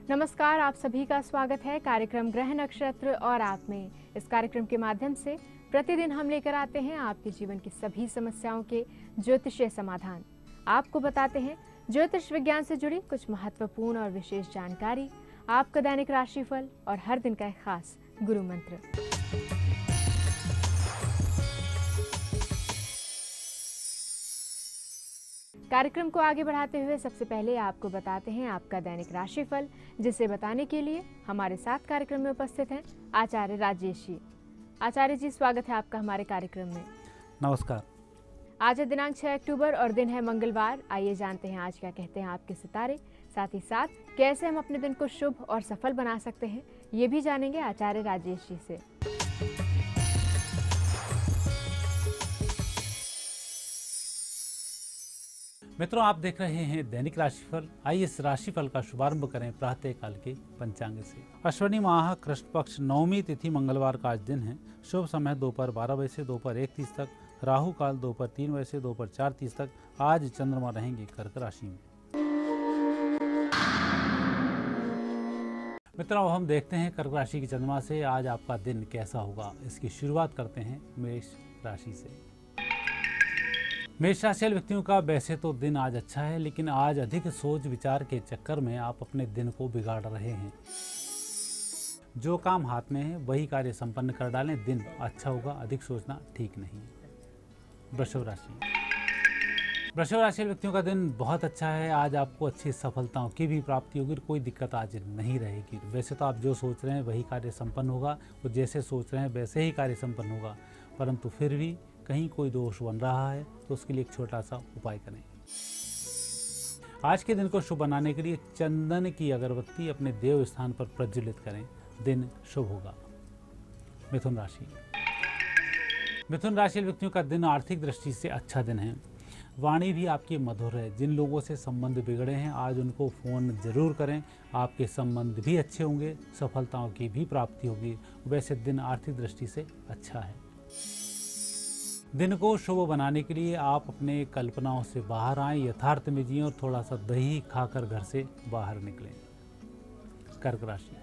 नमस्कार, आप सभी का स्वागत है कार्यक्रम ग्रह नक्षत्र और आप में। इस कार्यक्रम के माध्यम से प्रतिदिन हम लेकर आते हैं आपके जीवन की सभी समस्याओं के ज्योतिषीय समाधान। आपको बताते हैं ज्योतिष विज्ञान से जुड़ी कुछ महत्वपूर्ण और विशेष जानकारी, आपका दैनिक राशिफल और हर दिन का एक खास गुरु मंत्र। कार्यक्रम को आगे बढ़ाते हुए सबसे पहले आपको बताते हैं आपका दैनिक राशिफल, जिसे बताने के लिए हमारे साथ कार्यक्रम में उपस्थित हैं आचार्य राजेश जी। आचार्य जी, स्वागत है आपका हमारे कार्यक्रम में। नमस्कार। आज है दिनांक 6 अक्टूबर और दिन है मंगलवार। आइए जानते हैं आज क्या कहते हैं आपके सितारे, साथ ही साथ कैसे हम अपने दिन को शुभ और सफल बना सकते हैं, ये भी जानेंगे आचार्य राजेश जी से। मित्रों, आप देख रहे हैं दैनिक राशिफल। आइए इस राशिफल का शुभारंभ करें प्रातः काल के पंचांग से। अश्विनी माह कृष्ण पक्ष नवमी तिथि मंगलवार का आज दिन है। शुभ समय दोपहर 12 बजे से दोपहर 1:30 तक, राहु काल दोपहर 3 बजे से दोपहर 4:30 तक। आज चंद्रमा रहेंगे कर्क राशि में। मित्रों, हम देखते हैं कर्क राशि की चंद्रमा से आज आपका दिन कैसा होगा। इसकी शुरुआत करते हैं मेष राशि से। मेष राशि वाले व्यक्तियों का वैसे तो दिन आज अच्छा है, लेकिन आज अधिक सोच विचार के चक्कर में आप अपने दिन को बिगाड़ रहे हैं। जो काम हाथ में है वही कार्य संपन्न कर डालें, दिन अच्छा होगा। अधिक सोचना ठीक नहीं है। वृषभ राशि। वृषभ राशि वाले व्यक्तियों का दिन बहुत अच्छा है। आज आपको अच्छी सफलताओं की भी प्राप्ति होगी, कोई दिक्कत आज नहीं रहेगी। वैसे तो आप जो सोच रहे हैं वही कार्य संपन्न होगा, और जैसे सोच रहे हैं वैसे ही कार्य संपन्न होगा, परंतु फिर भी कहीं कोई दोष बन रहा है तो उसके लिए एक छोटा सा उपाय करें। आज के दिन को शुभ बनाने के लिए चंदन की अगरबत्ती अपने देव स्थान पर प्रज्वलित करें, दिन शुभ होगा। मिथुन राशि। मिथुन राशि व्यक्तियों का दिन आर्थिक दृष्टि से अच्छा दिन है। वाणी भी आपकी मधुर है। जिन लोगों से संबंध बिगड़े हैं आज उनको फोन जरूर करें, आपके संबंध भी अच्छे होंगे, सफलताओं की भी प्राप्ति होगी। वैसे दिन आर्थिक दृष्टि से अच्छा है। दिन को शुभ बनाने के लिए आप अपने कल्पनाओं से बाहर आएं, यथार्थ में जिएं और थोड़ा सा दही खाकर घर से बाहर निकलें। कर्क राशि।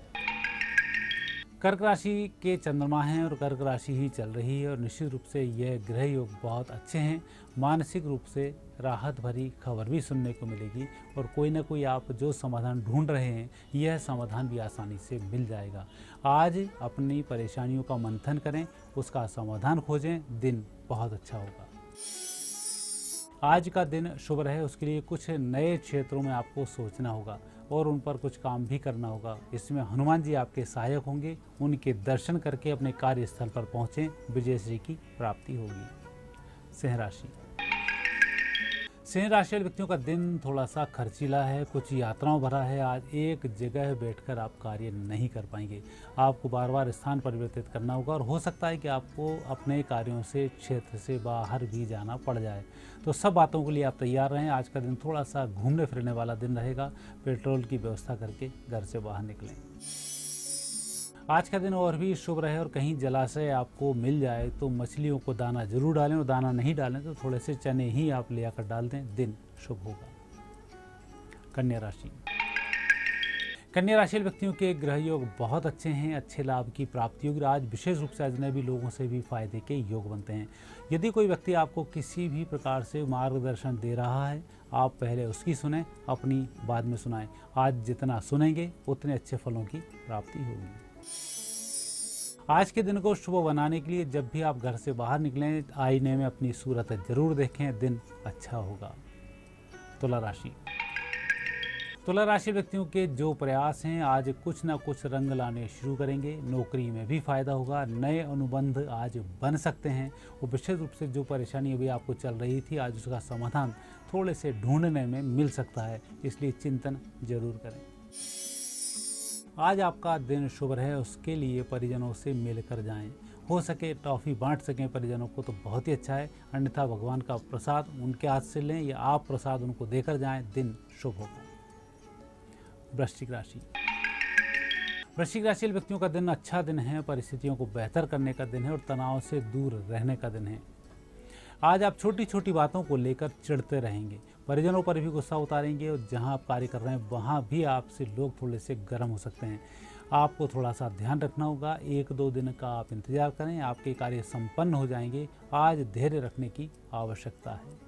कर्क राशि के चंद्रमा हैं और कर्क राशि ही चल रही है, और निश्चित रूप से यह ग्रह योग बहुत अच्छे हैं। मानसिक रूप से राहत भरी खबर भी सुनने को मिलेगी, और कोई ना कोई आप जो समाधान ढूंढ रहे हैं यह समाधान भी आसानी से मिल जाएगा। आज अपनी परेशानियों का मंथन करें, उसका समाधान खोजें, दिन बहुत अच्छा होगा। आज का दिन शुभ रहे उसके लिए कुछ नए क्षेत्रों में आपको सोचना होगा और उन पर कुछ काम भी करना होगा। इसमें हनुमान जी आपके सहायक होंगे। उनके दर्शन करके अपने कार्यस्थल पर पहुंचें, विजयश्री की प्राप्ति होगी। सिंह राशि। सिंह राशि वाले व्यक्तियों का दिन थोड़ा सा खर्चीला है, कुछ यात्राओं भरा है। आज एक जगह बैठकर आप कार्य नहीं कर पाएंगे, आपको बार बार स्थान परिवर्तित करना होगा, और हो सकता है कि आपको अपने कार्यों से क्षेत्र से बाहर भी जाना पड़ जाए। तो सब बातों के लिए आप तैयार रहें। आज का दिन थोड़ा सा घूमने फिरने वाला दिन रहेगा। पेट्रोल की व्यवस्था करके घर से बाहर निकलें। आज का दिन और भी शुभ रहे, और कहीं जलाशय आपको मिल जाए तो मछलियों को दाना जरूर डालें, और दाना नहीं डालें तो थोड़े से चने ही आप ले आकर डाल दें, दिन शुभ होगा। कन्या राशि। कन्या राशि व्यक्तियों के ग्रह योग बहुत अच्छे हैं, अच्छे लाभ की प्राप्ति होगी। आज विशेष रूप से अजनबी लोगों से भी फायदे के योग बनते हैं। यदि कोई व्यक्ति आपको किसी भी प्रकार से मार्गदर्शन दे रहा है, आप पहले उसकी सुने, अपनी बाद में सुनाएं। आज जितना सुनेंगे उतने अच्छे फलों की प्राप्ति होगी। आज के दिन को शुभ बनाने के लिए जब भी आप घर से बाहर निकलें, आईने में अपनी सूरत जरूर देखें, दिन अच्छा होगा। तुला राशि। तुला राशि व्यक्तियों के जो प्रयास हैं आज कुछ ना कुछ रंग लाने शुरू करेंगे। नौकरी में भी फायदा होगा, नए अनुबंध आज बन सकते हैं, और विशेष रूप से जो परेशानी अभी आपको चल रही थी आज उसका समाधान थोड़े से ढूंढने में मिल सकता है, इसलिए चिंतन जरूर करें। आज आपका दिन शुभ रहे उसके लिए परिजनों से मिलकर जाएं। हो सके टॉफ़ी बांट सकें परिजनों को तो बहुत ही अच्छा है, अन्यथा भगवान का प्रसाद उनके हाथ से लें या आप प्रसाद उनको देकर जाएं, दिन शुभ होगा। वृश्चिक राशि। वृश्चिक राशि व्यक्तियों का दिन अच्छा दिन है, परिस्थितियों को बेहतर करने का दिन है और तनाव से दूर रहने का दिन है। आज आप छोटी छोटी बातों को लेकर चिढ़ते रहेंगे, परिजनों पर भी गुस्सा उतारेंगे और जहां आप कार्य कर रहे हैं वहां भी आपसे लोग थोड़े से गर्म हो सकते हैं। आपको थोड़ा सा ध्यान रखना होगा। 1-2 दिन का आप इंतजार करें, आपके कार्य संपन्न हो जाएंगे। आज धैर्य रखने की आवश्यकता है।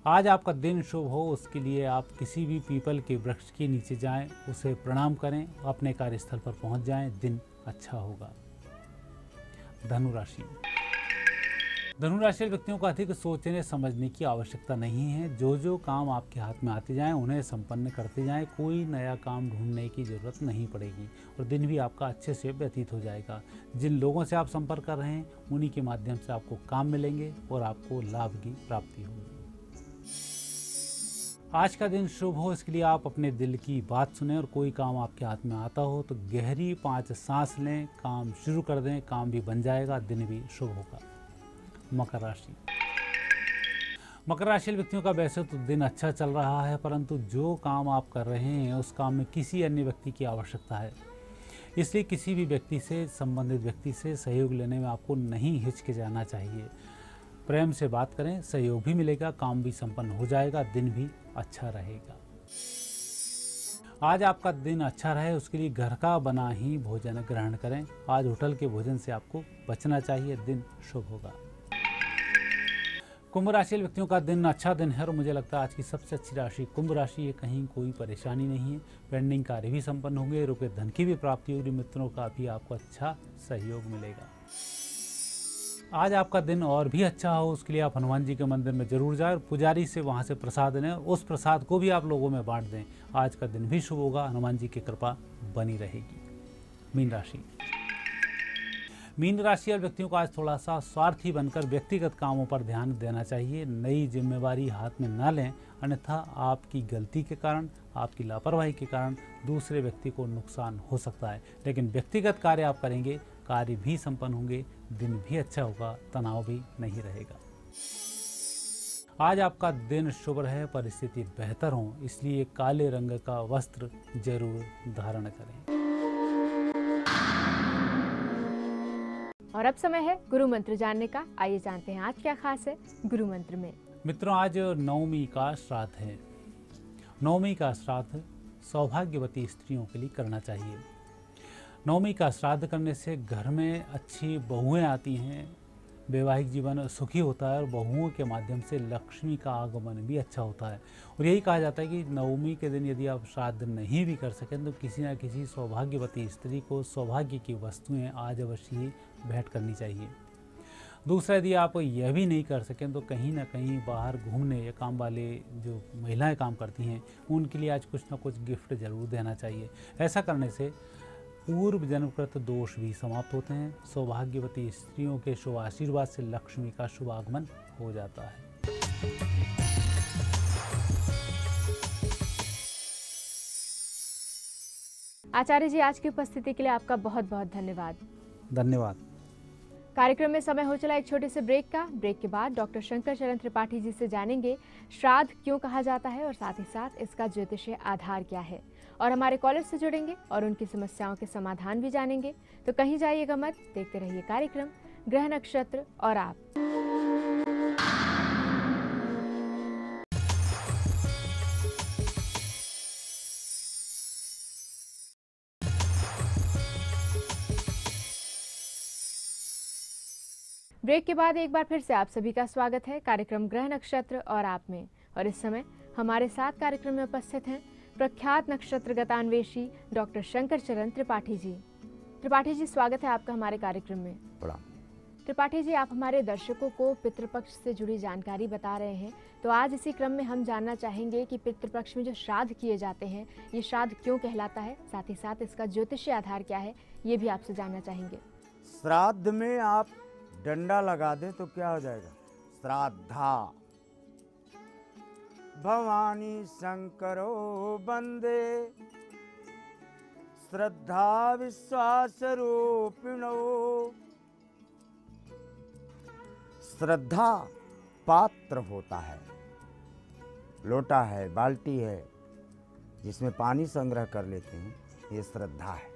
आज आपका दिन शुभ हो, उसके लिए आप किसी भी पीपल के वृक्ष के नीचे जाएं, उसे प्रणाम करें, अपने कार्यस्थल पर पहुंच जाएं, दिन अच्छा होगा। धनु राशि। धनु राशि व्यक्तियों को अधिक सोचने समझने की आवश्यकता नहीं है। जो काम आपके हाथ में आते जाएं उन्हें संपन्न करते जाएं। कोई नया काम ढूंढने की जरूरत नहीं पड़ेगी और दिन भी आपका अच्छे से व्यतीत हो जाएगा। जिन लोगों से आप संपर्क कर रहे हैं उन्हीं के माध्यम से आपको काम मिलेंगे और आपको लाभ की प्राप्ति होगी। आज का दिन शुभ हो, इसके लिए आप अपने दिल की बात सुने और कोई काम आपके हाथ में आता हो तो गहरी 5 सांस लें, काम शुरू कर दें, काम भी बन जाएगा, दिन भी शुभ होगा। मकर राशि। मकर राशि व्यक्तियों का वैसे तो दिन अच्छा चल रहा है, परंतु जो काम आप कर रहे हैं उस काम में किसी अन्य व्यक्ति की आवश्यकता है। इसलिए किसी भी व्यक्ति से, संबंधित व्यक्ति से सहयोग लेने में आपको नहीं हिचकिचाना चाहिए। प्रेम से बात करें, सहयोग भी मिलेगा, काम भी संपन्न हो जाएगा, दिन भी अच्छा रहेगा। आज आपका दिन अच्छा रहे उसके लिए घर का बना ही भोजन ग्रहण करें। आज होटल के भोजन से आपको बचना चाहिए, दिन शुभ होगा। कुंभ राशि व्यक्तियों का दिन अच्छा दिन है और मुझे लगता है आज की सबसे अच्छी राशि कुंभ राशि है। कहीं कोई परेशानी नहीं है, पेंडिंग कार्य भी संपन्न होंगे, रुके धन की भी प्राप्ति होगी, मित्रों का भी आपको अच्छा सहयोग मिलेगा। आज आपका दिन और भी अच्छा हो उसके लिए आप हनुमान जी के मंदिर में जरूर जाएं और पुजारी से वहां से प्रसाद लें और उस प्रसाद को भी आप लोगों में बांट दें। आज का दिन भी शुभ होगा, हनुमान जी की कृपा बनी रहेगी। मीन राशि। मीन राशि वाले व्यक्तियों को आज थोड़ा सा स्वार्थी बनकर व्यक्तिगत कामों पर ध्यान देना चाहिए। नई जिम्मेवारी हाथ में ना लें, अन्यथा आपकी गलती के कारण, आपकी लापरवाही के कारण दूसरे व्यक्ति को नुकसान हो सकता है। लेकिन व्यक्तिगत कार्य आप करेंगे, कार्य भी संपन्न होंगे, दिन भी अच्छा होगा, तनाव भी नहीं रहेगा। आज आपका दिन शुभ रहे, परिस्थिति बेहतर हो, इसलिए काले रंग का वस्त्र जरूर धारण करें। और अब समय है गुरु मंत्र जानने का। आइए जानते हैं आज क्या खास है गुरु मंत्र में। मित्रों, आज नवमी का श्राद्ध है। नवमी का श्राद्ध सौभाग्यवती स्त्रियों के लिए करना चाहिए। नवमी का श्राद्ध करने से घर में अच्छी बहुएं आती हैं, वैवाहिक जीवन सुखी होता है और बहुओं के माध्यम से लक्ष्मी का आगमन भी अच्छा होता है। और यही कहा जाता है कि नवमी के दिन यदि आप श्राद्ध नहीं भी कर सकें तो किसी न किसी सौभाग्यवती स्त्री को सौभाग्य की वस्तुएं आज अवश्य ही भेंट करनी चाहिए। दूसरा, यदि आप यह भी नहीं कर सकें तो कहीं ना कहीं बाहर घूमने या काम वाले जो महिलाएं काम करती हैं उनके लिए आज कुछ ना कुछ गिफ्ट जरूर देना चाहिए। ऐसा करने से पूर्व जन्मकृत दोष भी समाप्त होते हैं। सौभाग्यवती स्त्रियों के शुभ आशीर्वाद से लक्ष्मी का शुभ आगमन हो जाता है। आचार्य जी, आज की उपस्थिति के लिए आपका बहुत बहुत धन्यवाद। धन्यवाद। कार्यक्रम में समय हो चला एक छोटे से ब्रेक का। ब्रेक के बाद डॉक्टर शंकर चरण त्रिपाठी जी से जानेंगे श्राद्ध क्यों कहा जाता है और साथ ही साथ इसका ज्योतिषीय आधार क्या है, और हमारे कॉलर से जुड़ेंगे और उनकी समस्याओं के समाधान भी जानेंगे। तो कहीं जाइएगा मत, देखते रहिए कार्यक्रम ग्रह नक्षत्र और आप। ब्रेक के बाद एक बार फिर से आप सभी का स्वागत है कार्यक्रम ग्रह नक्षत्र और आप में। और इस समय हमारे साथ कार्यक्रम में उपस्थित हैं प्रख्यात नक्षत्र गतान्वेषी डॉक्टर शंकर चरण त्रिपाठी जी। त्रिपाठी जी, स्वागत है आपका हमारे कार्यक्रम में। प्रणाम। त्रिपाठी जी, आप हमारे दर्शकों को पितृपक्ष से जुड़ी जानकारी बता रहे हैं, तो आज इसी क्रम में हम जानना चाहेंगे कि पितृपक्ष में जो श्राद्ध किए जाते हैं ये श्राद्ध क्यों कहलाता है, साथ ही साथ इसका ज्योतिषीय आधार क्या है, ये भी आपसे जानना चाहेंगे। श्राद्ध में आप डंडा लगा दें तो क्या हो जाएगा? श्राद्धा। भवानी शंकरो वंदे श्रद्धा विश्वास रूपिणो। श्रद्धा पात्र होता है, लोटा है, बाल्टी है, जिसमें पानी संग्रह कर लेते हैं, ये श्रद्धा है।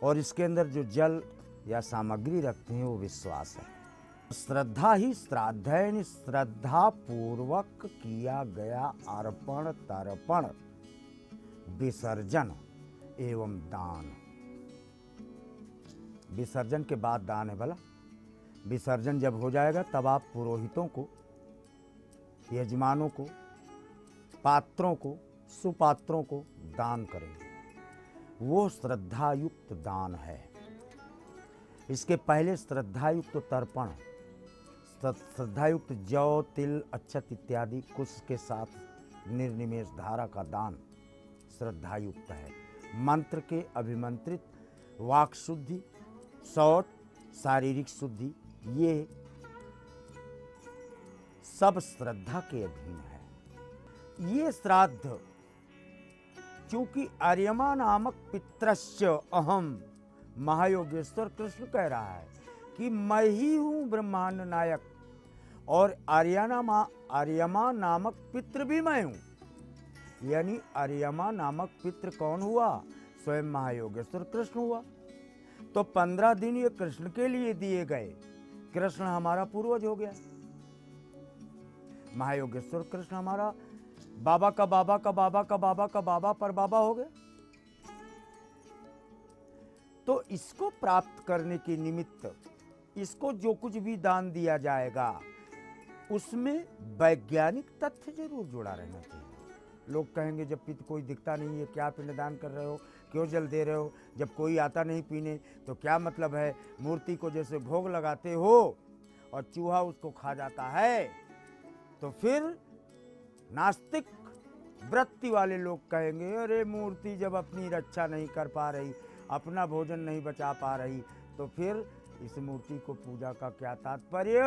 और इसके अंदर जो जल या सामग्री रखते हैं वो विश्वास है। श्रद्धा ही श्राद्ध है, यानी श्रद्धा पूर्वक किया गया अर्पण तर्पण विसर्जन एवं दान। विसर्जन के बाद दान है भला। विसर्जन जब हो जाएगा तब आप पुरोहितों को, यजमानों को, पात्रों को, सुपात्रों को दान करेंगे। वो श्रद्धायुक्त दान है। इसके पहले श्रद्धायुक्त तर्पण, श्रद्धायुक्त जौ, तिल, अक्षत इत्यादि कुछ के साथ निर्निमेष धारा का दान श्रद्धायुक्त है। मंत्र के अभिमंत्रित वाक शुद्धि, शौच, शारीरिक शुद्धि, ये सब श्रद्धा के अधीन है। ये श्राद्ध चूंकि आर्यमा नामक पितृस्य अहम, महायोगेश्वर कृष्ण कह रहा है कि मैं ही हूं ब्रह्मांड नायक, और आर्यमा नामक पितृ भी मैं हूं। यानी आर्यमा नामक पितृ कौन हुआ? स्वयं महायोगेश्वर कृष्ण हुआ। तो 15 दिन ये कृष्ण के लिए दिए गए। कृष्ण हमारा पूर्वज हो गया। महायोगेश्वर कृष्ण हमारा बाबा का बाबा का बाबा का बाबा का बाबा पर बाबा हो गया। तो इसको प्राप्त करने के निमित्त इसको जो कुछ भी दान दिया जाएगा उसमें वैज्ञानिक तथ्य जरूर जुड़ा रहना चाहिए। लोग कहेंगे जब पिता कोई दिखता नहीं है क्या पिंडदान कर रहे हो, क्यों जल दे रहे हो, जब कोई आता नहीं पीने तो क्या मतलब है? मूर्ति को जैसे भोग लगाते हो और चूहा उसको खा जाता है, तो फिर नास्तिक वृत्ति वाले लोग कहेंगे अरे मूर्ति जब अपनी रक्षा नहीं कर पा रही, अपना भोजन नहीं बचा पा रही, तो फिर इस मूर्ति को पूजा का क्या तात्पर्य?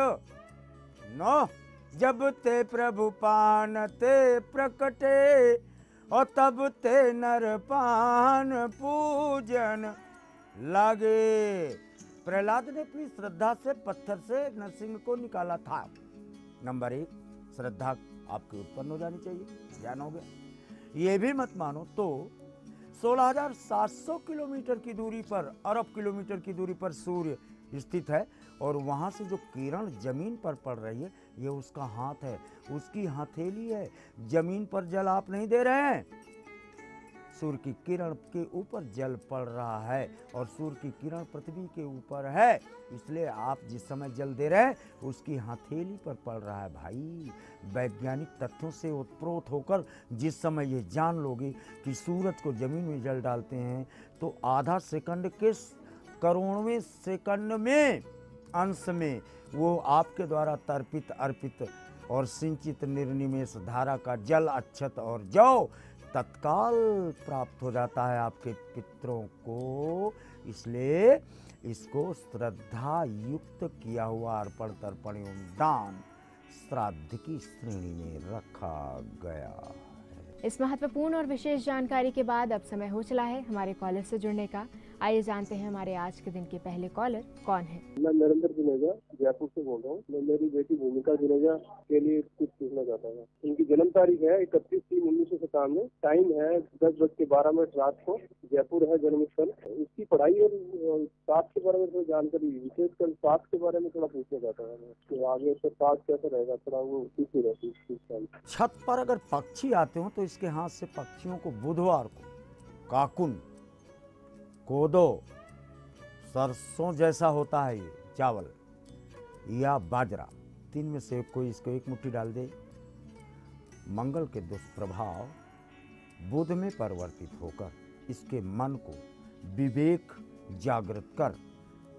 नो, जब ते प्रभु पान ते प्रकटे और तब ते नर पान पूजन लागे। प्रहलाद ने अपनी श्रद्धा से पत्थर से नरसिंह को निकाला था। नंबर 1, श्रद्धा आपकी उत्पन्न हो जानी चाहिए। ज्ञान हो गया। ये भी मत मानो तो 16,700 किलोमीटर की दूरी पर, अरब किलोमीटर की दूरी पर सूर्य स्थित है, और वहाँ से जो किरण जमीन पर पड़ रही है ये उसका हाथ है, उसकी हथेली है। जमीन पर जल आप नहीं दे रहे हैं, सूर्य की किरण के ऊपर जल पड़ रहा है, और सूर्य की किरण पृथ्वी के ऊपर है, इसलिए आप जिस समय जल दे रहे हैं उसकी हथेली पर पड़ रहा है। भाई, वैज्ञानिक तथ्यों से उत्प्रोत होकर जिस समय ये जान लोगे कि सूरज को जमीन में जल डालते हैं तो आधा सेकंड के करोड़वें सेकंड में अंश में वो आपके द्वारा तर्पित, अर्पित और सिंचित निर्निमेष धारा का जल, अक्षत और जौ तत्काल प्राप्त हो जाता है आपके पितरों को। इसलिए इसको श्रद्धा युक्त किया हुआ अर्पण तर्पण एवं दान श्राद्ध की श्रेणी में रखा गया है। इस महत्वपूर्ण और विशेष जानकारी के बाद अब समय हो चला है हमारे कॉलर से जुड़ने का। आइए जानते हैं हमारे आज के दिन के पहले कॉलर कौन है। मैं नरेंद्र जुनेजा जयपुर से बोल रहा हूँ। मैं मेरी बेटी भूमिका जुनेजा के लिए कुछ पूछना चाहता था। उनकी जन्म तारीख है 31/3/1997। टाइम है 10:12 रात को। जयपुर है जन्म स्थल। उसकी पढ़ाई और स्वास्थ्य के बारे में थोड़ी जानकारी, विशेषकर स्वास्थ्य के बारे में थोड़ा पूछना चाहता था कि आगे उसका स्वास्थ्य कैसा रहेगा, थोड़ा वो ठीक ही रहती है। छत पर अगर पक्षी आते हो तो इसके हाथ से पक्षियों को बुधवार को काकुन, कोदो, सरसों जैसा होता है ये चावल या बाजरा, 3 में से कोई इसको 1 मुट्ठी डाल दे। मंगल के दुष्प्रभाव बुध में परिवर्तित होकर इसके मन को विवेक जागृत कर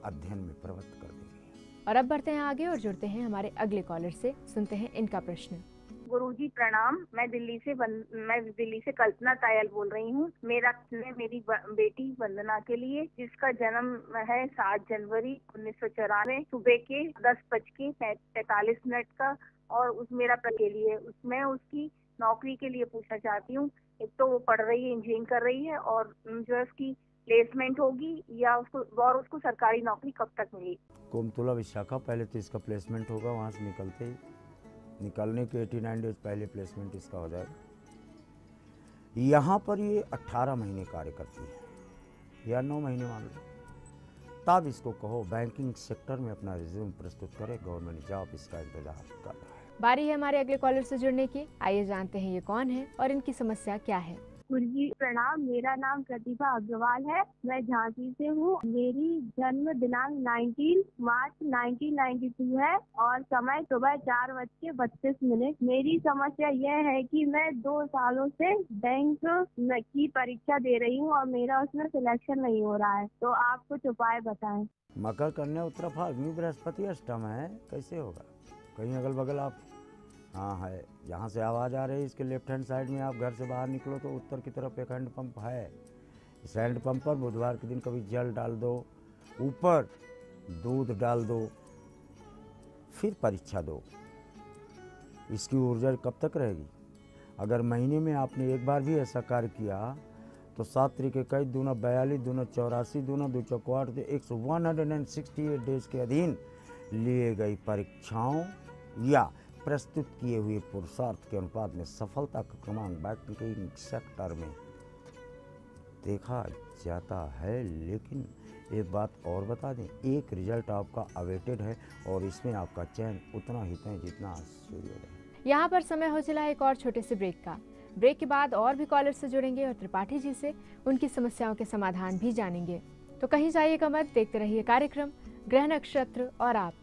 अध्ययन में प्रवृत्त कर देंगे। और अब बढ़ते हैं आगे और जुड़ते हैं हमारे अगले कॉलर से। सुनते हैं इनका प्रश्न। गुरुजी प्रणाम। मैं दिल्ली से कल्पना तायल बोल रही हूँ। मेरी बेटी वंदना के लिए, जिसका जन्म है 7 जनवरी 1994 सुबह के 10:45 का, और मेरा के लिए मैं उसकी नौकरी के लिए पूछना चाहती हूँ। एक तो वो पढ़ रही है, इंजीनियरिंग कर रही है, और जो है उसकी प्लेसमेंट होगी या उसको सरकारी नौकरी कब तक मिलेगी? कोमतुला विशाखा, पहले तो इसका प्लेसमेंट होगा, वहाँ से निकलने के 89 डेज पहले प्लेसमेंट इसका हो जाएगा। यहाँ पर ये 18 महीने कार्य करती है या 9 महीने मान लो। तब इसको कहो बैंकिंग सेक्टर में अपना रिज्यूम प्रस्तुत करे, गवर्नमेंट जॉब इसका इंतजार कर रहा है। बारी है हमारे अगले कॉलर से जुड़ने की। आइए जानते हैं ये कौन है और इनकी समस्या क्या है। गुरुजी प्रणाम, मेरा नाम प्रतिभा अग्रवाल है। मैं झांसी से हूँ। मेरी जन्म दिनांक 19 मार्च 1992 है और समय सुबह 4:32। मेरी समस्या यह है कि मैं 2 सालों से बैंक की परीक्षा दे रही हूँ और मेरा उसमें सिलेक्शन नहीं हो रहा है, तो आप कुछ उपाय बताएं। मकर, कन्या, उत्तरा, फाल्गुनी, बृहस्पति अष्टम है, कैसे होगा? कहीं अगल बगल आप, हाँ है, जहाँ से आवाज़ आ रही है इसके लेफ्ट हैंड साइड में आप घर से बाहर निकलो तो उत्तर की तरफ एक हैंड पंप है। इस हैंड पंप पर बुधवार के दिन कभी जल डाल दो, ऊपर दूध डाल दो, फिर परीक्षा दो। इसकी ऊर्जा कब तक रहेगी? अगर महीने में आपने एक बार भी ऐसा कार्य किया तो 7 तरीके 21 दूना 42 दूना 84 दूना 2 चौक 168 डेज के अधीन लिए गई परीक्षाओं या प्रस्तुत किए हुए पुरुषार्थ के अनुपात में सफलता का क्रमांक बैंकिंग सेक्टर में देखा जाता है। लेकिन एक बात और बता दें, एक रिजल्ट आपका अवेटेड है और इसमें आपका चयन उतना ही तय जितना सूर्योदय। यहाँ पर समय हो चला है एक और छोटे से ब्रेक का। ब्रेक के बाद और भी कॉलर से जुड़ेंगे और त्रिपाठी जी से उनकी समस्याओं के समाधान भी जानेंगे। तो कहीं जाइएगा मत, देखते रहिए कार्यक्रम ग्रह नक्षत्र और आप।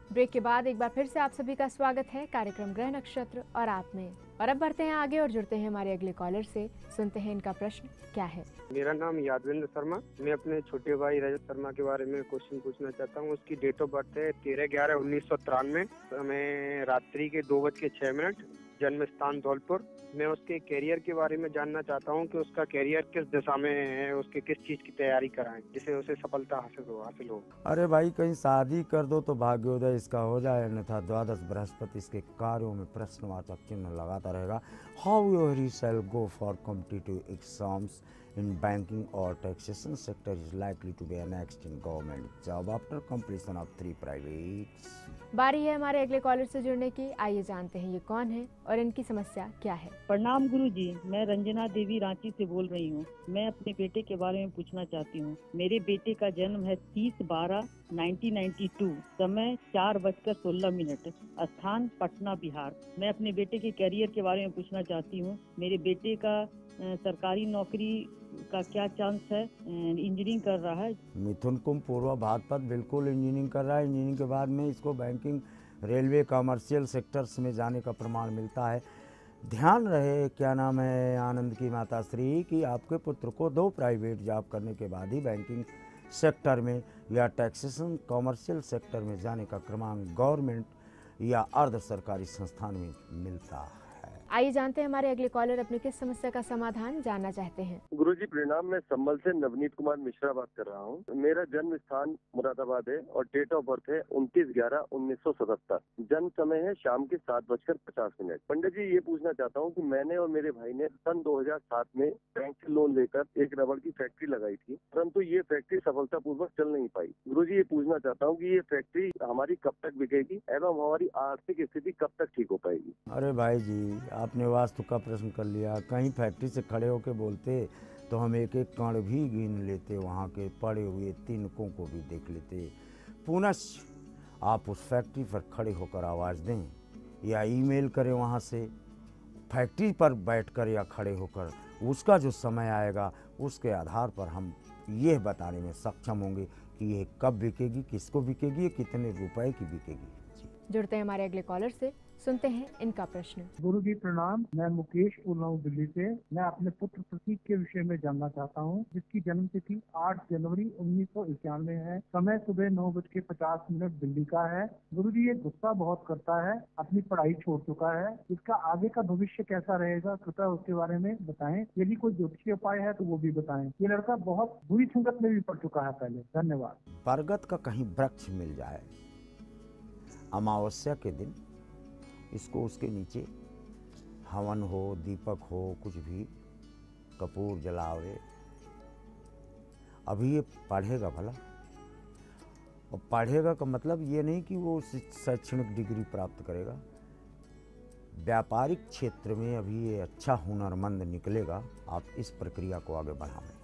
ब्रेक के बाद एक बार फिर से आप सभी का स्वागत है कार्यक्रम ग्रह नक्षत्र और आप में। और अब बढ़ते हैं आगे और जुड़ते हैं हमारे अगले कॉलर से, सुनते हैं इनका प्रश्न क्या है। मेरा नाम यादवेंद्र शर्मा। मैं अपने छोटे भाई रजत शर्मा के बारे में क्वेश्चन पूछना चाहता हूँ। उसकी डेट ऑफ बर्थ है 13/11/1993। समय रात्रि के 2:06। जन्म स्थान धौलपुर। मैं उसके कैरियर के बारे में जानना चाहता हूँ कि उसका कैरियर किस दिशा में है, उसके किस चीज की तैयारी कराएं जिससे उसे सफलता हासिल हो। अरे भाई, कहीं शादी कर दो तो भाग्योदय इसका हो जाए, अन्यथा द्वादश बृहस्पति इसके कार्यों में प्रश्नवाचक चिन्ह लगाता रहेगा। How your shall go for competitive exams in banking or taxation sector is likely to be annexed in government job after completion of 3 privates। बारी है हमारे अगले कॉलर से जुड़ने की। आइए जानते हैं ये कौन है और इनकी समस्या क्या है। प्रणाम गुरुजी, मैं रंजना देवी रांची से बोल रही हूँ। मैं अपने बेटे के बारे में पूछना चाहती हूँ। मेरे बेटे का जन्म है 30/12/1992। समय 4:16। स्थान पटना बिहार। मैं अपने बेटे के कैरियर के बारे में पूछना चाहती हूँ। मेरे बेटे का सरकारी नौकरी का क्या चांस है? इंजीनियरिंग कर रहा है। मिथुन कुंभ पूर्व भाद्रपद बिल्कुल इंजीनियरिंग कर रहा है। इंजीनियरिंग के बाद में इसको बैंकिंग, रेलवे, कमर्शियल सेक्टर्स में जाने का प्रमाण मिलता है। ध्यान रहे, क्या नाम है, आनंद की माता श्री, कि आपके पुत्र को 2 प्राइवेट जॉब करने के बाद ही बैंकिंग सेक्टर में या टैक्सेशन कमर्शियल सेक्टर में जाने का क्रमांक गवर्नमेंट या अर्ध सरकारी संस्थान में मिलता है। आइए जानते हैं हमारे अगले कॉलर अपनी किस समस्या का समाधान जानना चाहते हैं। गुरुजी प्रणाम, मैं संभल से नवनीत कुमार मिश्रा बात कर रहा हूँ। मेरा जन्म स्थान मुरादाबाद है और डेट ऑफ बर्थ है 29/11/1977। जन्म समय है शाम के 7:50। पंडित जी, ये पूछना चाहता हूँ कि मैंने और मेरे भाई ने सन 2007 में बैंक से लोन लेकर एक रबड़ की फैक्ट्री लगाई थी, परंतु ये फैक्ट्री सफलतापूर्वक चल नहीं पाई। गुरुजी, ये पूछना चाहता हूँ कि ये फैक्ट्री हमारी कब तक बिकेगी एवं हमारी आर्थिक स्थिति कब तक ठीक हो पाएगी। अरे भाई जी, आपने वास्तु का प्रश्न कर लिया। कहीं फैक्ट्री से खड़े होकर बोलते तो हम एक एक कण भी गिन लेते, वहाँ के पड़े हुए तिनकों को भी देख लेते। पुनश्च आप उस फैक्ट्री पर खड़े होकर आवाज़ दें या ईमेल करें वहाँ से, फैक्ट्री पर बैठकर या खड़े होकर, उसका जो समय आएगा उसके आधार पर हम यह बताने में सक्षम होंगे कि ये कब बिकेगी, किसको बिकेगी, कितने रुपए की बिकेगी। जुड़ते हैं हमारे अगले कॉलर से, सुनते हैं इनका प्रश्न। गुरु जी प्रणाम, मैं मुकेश बोल रहा हूँ दिल्ली से। मैं अपने पुत्र प्रतीक के विषय में जानना चाहता हूँ, जिसकी जन्म तिथि 8 जनवरी 1991 है। समय सुबह 9:50 दिल्ली का है। गुरु जी, ये गुस्सा बहुत करता है, अपनी पढ़ाई छोड़ चुका है। इसका आगे का भविष्य कैसा रहेगा, कृपया उसके बारे में बताएं। यदि कोई ज्योतिषीय उपाय है तो वो भी बताएं। ये लड़का बहुत बुरी संगत में भी पड़ चुका है पहले। धन्यवाद। बरगद का कहीं वृक्ष मिल जाए, अमावस्या के दिन इसको उसके नीचे हवन हो, दीपक हो, कुछ भी कपूर जलावे, अभी ये पढ़ेगा भला। और पढ़ेगा का मतलब ये नहीं कि वो शैक्षणिक डिग्री प्राप्त करेगा। व्यापारिक क्षेत्र में अभी ये अच्छा हुनरमंद निकलेगा। आप इस प्रक्रिया को आगे बढ़ाएं।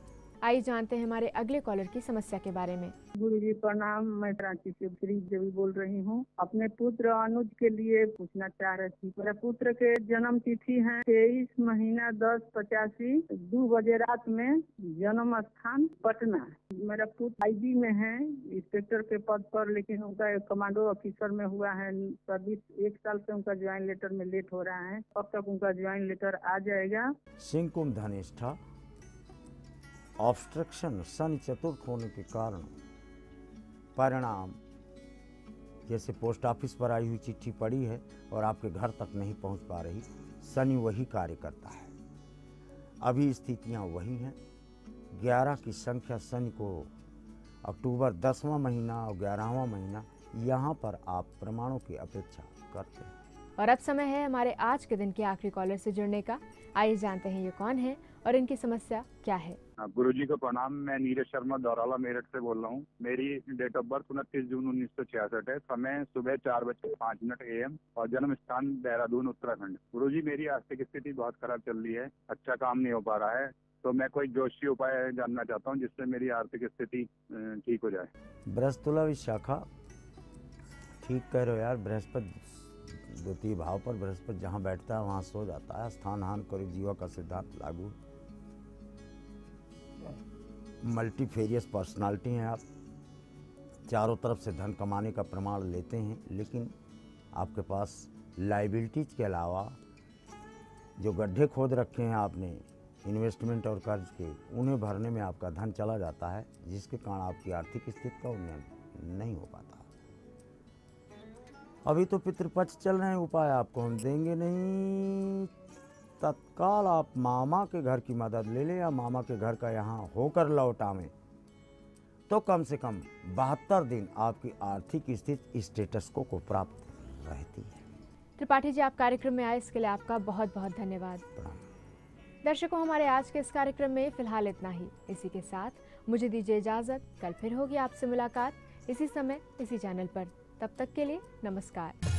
आइए जानते हैं हमारे अगले कॉलर की समस्या के बारे में। गुरु जी प्रणाम, मैं रांची से श्री देवी बोल रही हूँ। अपने पुत्र अनुज के लिए पूछना चाह रही थी। मेरा पुत्र के जन्म तिथि है 23 महीना 10/85, 2 बजे रात में, जन्म स्थान पटना। मेरा पुत्र आईबी में है, इंस्पेक्टर के पद पर, लेकिन उनका कमांडो ऑफिसर में हुआ है सर्विस। 1 साल से उनका ज्वाइन लेटर में लेट हो रहा है। कब तक उनका ज्वाइन लेटर आ जाएगा? सिंह कुंभ धनिष्ठा ऑब्स्ट्रक्शन शनि चतुर्थ होने के कारण परिणाम, जैसे पोस्ट ऑफिस पर आई हुई चिट्ठी पड़ी है और आपके घर तक नहीं पहुंच पा रही, शनि वही कार्य करता है। अभी स्थितियां वही हैं। 11 की संख्या शनि को अक्टूबर 10वां महीना और 11वां महीना, यहाँ पर आप प्रमाणों की अपेक्षा करते हैं। और अब समय है हमारे आज के दिन के आखिरी कॉलर से जुड़ने का। आइए जानते हैं ये कौन है और इनकी समस्या क्या है। गुरुजी को प्रणाम। मैं नीरज शर्मा दौराला मेरठ से बोल रहा हूँ। मेरी डेट ऑफ बर्थ 29 जून 1966 है। समय सुबह 4:05 AM और जन्म स्थान देहरादून उत्तराखंड। गुरुजी मेरी आर्थिक स्थिति बहुत खराब चल रही है, अच्छा काम नहीं हो पा रहा है, तो मैं कोई जोशी उपाय जानना चाहता हूँ जिससे मेरी आर्थिक स्थिति ठीक हो जाए। बृहस्पति विशाखा, ठीक कह रहे हो यार। बृहस्पति द्वितीय भाव पर बृहस्पति जहाँ बैठता है वहाँ सो जाता है। स्थान हान करो जीवा का सिद्धांत लागू। मल्टीफेरियस पर्सनालिटी हैं आप, चारों तरफ से धन कमाने का प्रमाण लेते हैं, लेकिन आपके पास लाइबिलिटीज के अलावा जो गड्ढे खोद रखे हैं आपने इन्वेस्टमेंट और कर्ज के, उन्हें भरने में आपका धन चला जाता है, जिसके कारण आपकी आर्थिक स्थिति का उन्नयन नहीं हो पाता। अभी तो पितृपक्ष चल रहे हैं, उपाय आपको हम देंगे नहीं। तत्काल आप मामा के घर की मदद ले लें या मामा के घर का यहाँ होकर लौट आवें, तो कम से कम 72 दिन आपकी आर्थिक स्थिति स्टेटस को प्राप्त रहती है। त्रिपाठी जी, आप कार्यक्रम में आए इसके लिए आपका बहुत बहुत धन्यवाद। दर्शकों, हमारे आज के इस कार्यक्रम में फिलहाल इतना ही। इसी के साथ मुझे दीजिए इजाजत। कल फिर होगी आपसे मुलाकात इसी समय इसी चैनल पर। तब तक के लिए नमस्कार।